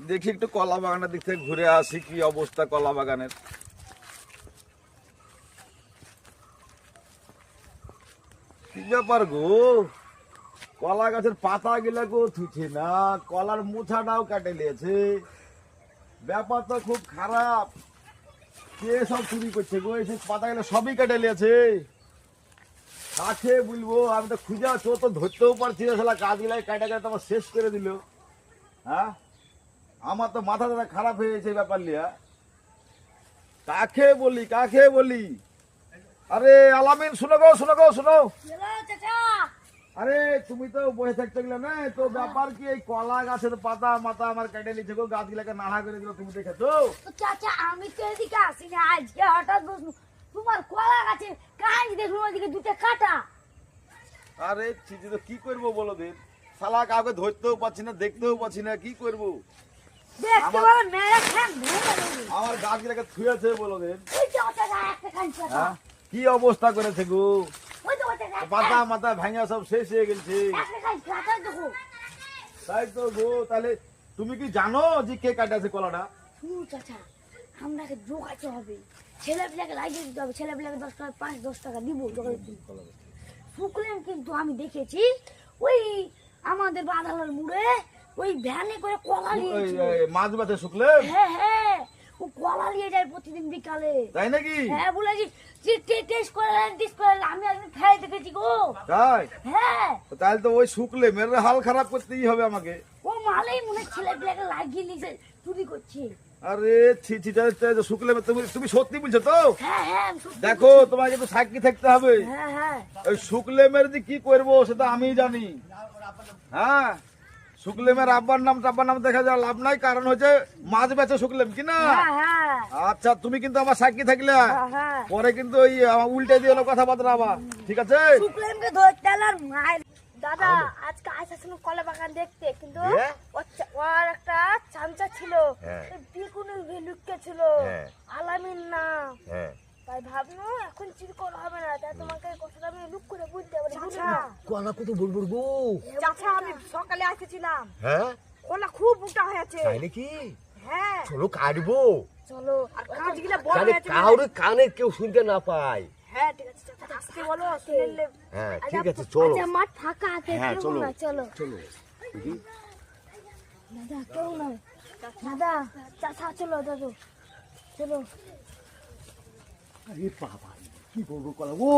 দেখি একটু কলা বাগানের দিক থেকে ঘুরে আসি, কি অবস্থা কলা বাগানের। কি ব্যাপার গো, কলা গাছের পাতা গিলা গো থুছে না, কলার মুছাটাও কাটে নিয়েছে। ব্যাপার তো খুব খারাপ। কে সব চুরি করছে গো, এই পাতা গেলে সবই কেটে নিয়েছে। কাছে বলবো, আমি তো খুঁজে চো তো ধরতেও পারছি না, শালা কাজ গিলাই কাটা কাটা আমার শেষ করে দিল। হ্যাঁ, আমার তো মাথা টাথা খারাপ হয়ে গেছে এই ব্যাপার লিয়া। কাকে বলি কাকে বলি? আরে আলামিন, শুনো গো শুনো গো শুনো। আরে তুমি তো বসে থাকতে গেলে না, তো ব্যাপার কি, এই কলা গাছের পাতা মাথা আমার কেটে নিচ্ছে গো, গাছ গুলাকে নাড়া করে দিল, তুমি দেখেছো? চাচা আমি তো এদিকে আসি না, আজকে হঠাৎ বসবো তোমার কলা গাছে কাজ দেখুন ওইদিকে দুটো কাটা। আরে চিঠি তো কি করবো বলো দিন, শালা কাউকে ধরতেও পারছি না, দেখতেও পাচ্ছি না, কি করবো? দেখতে পাবে মেরে খান ভেঙে দেবে। আমার গাছ গুলাকে থুয়েছে বলো দিন। ওই যে ওটা একটা কাঁচা হ্যাঁ, কি অবস্থা করেছে গো, ওই তো ওটা পাতা মাথা ভাঙা সব শেষ হয়ে গেছে। একটা কাঁচা দেখো। তাই তো গো, তাহলে তুমি কি জানো যে কে কাটাছে কলাটা? শুনুন চাচা, আপনাকে জোগাতে হবে, ছেলেপিলাকে লাগিয়ে দিতে হবে, ছেলেপিলাকে 10 টাকা 5-10 টাকা দিব। শুকলেন কিন্তু আমি দেখেছি ওই আমাদের বাঁধানোর মুড়ে ওই ভ্যানে করে কলা নিয়ে মাছ বাছে শুকলে, হ্যাঁ হ্যাঁ, ও কলা নিয়ে যায় প্রতিদিন বিকালে। তাই নাকি? হ্যাঁ বলেছি, টেস্ট করে আমি একদিন খাই দেখেছি গো। তাই? হ্যাঁ, তাহলে তো ওই শুকলে মেরে হাল খারাপ করতেই হবে আমাকে। ও মালেই মনে ছেলেপিলাকে লাগিয়ে নিয়েছে, চুরি করছে। আরে ছি ছি, শুকলে তুমি তুমি সত্যি বলছো তো? হ্যাঁ হ্যাঁ আমি সত্যি দেখো তোমাকে তো সাক্ষী থাকতে হবে। বলছি। হ্যাঁ হ্যাঁ, ওই শুক্লেমের যে কি করবো সেটা আমি জানি। হ্যাঁ, শুক্লেমের আব্বার নাম দেখা যায় লাভ নাই, কারণ হচ্ছে মাছ বেচে শুক্লেম কিনা। হ্যাঁ হ্যাঁ আচ্ছা, তুমি কিন্তু আমার সাক্ষী থাকলে হ্যাঁ, পরে কিন্তু ওই উল্টে দিয়ে কথাবার্তা আবার, ঠিক আছে? শুক্লেমকে ধরতে আর মায়ের। দাদা আজকে আসছিল কলা বাগান দেখতে, কিন্তু ওর একটা চামচা ছিল, বিকুনি লুকিয়ে ছিল, আলামিন না। তাই ভাবলো এখন চুরি করা হবে না, তাই তোমাকে কথাটা আমি লুক করে বলতে পারি। কলা কত বড় বড় গো। চাচা আমি সকালে আসছিলাম, হ্যাঁ, কলা খুব মোটা হয়েছে। তাই নাকি? হ্যাঁ চলো কাটবো, চলো, আর কাজগুলা বড় জানি হয়েছে। কাউরে কানে কেউ শুনতে না পায়। হ্যাঁ ঠিক আছে চাচা, আসতে বলো, শুনলে। হ্যাঁ ঠিক আছে, চলো। আচ্ছা মাঠ ফাঁকা আছে, হ্যাঁ, কেউ চলো। না, চলো। চলো দাদা কেউ নয়, দাদা চাচা চলো, দাদু চলো। আরে বাবা, কি বলবো কলা গো।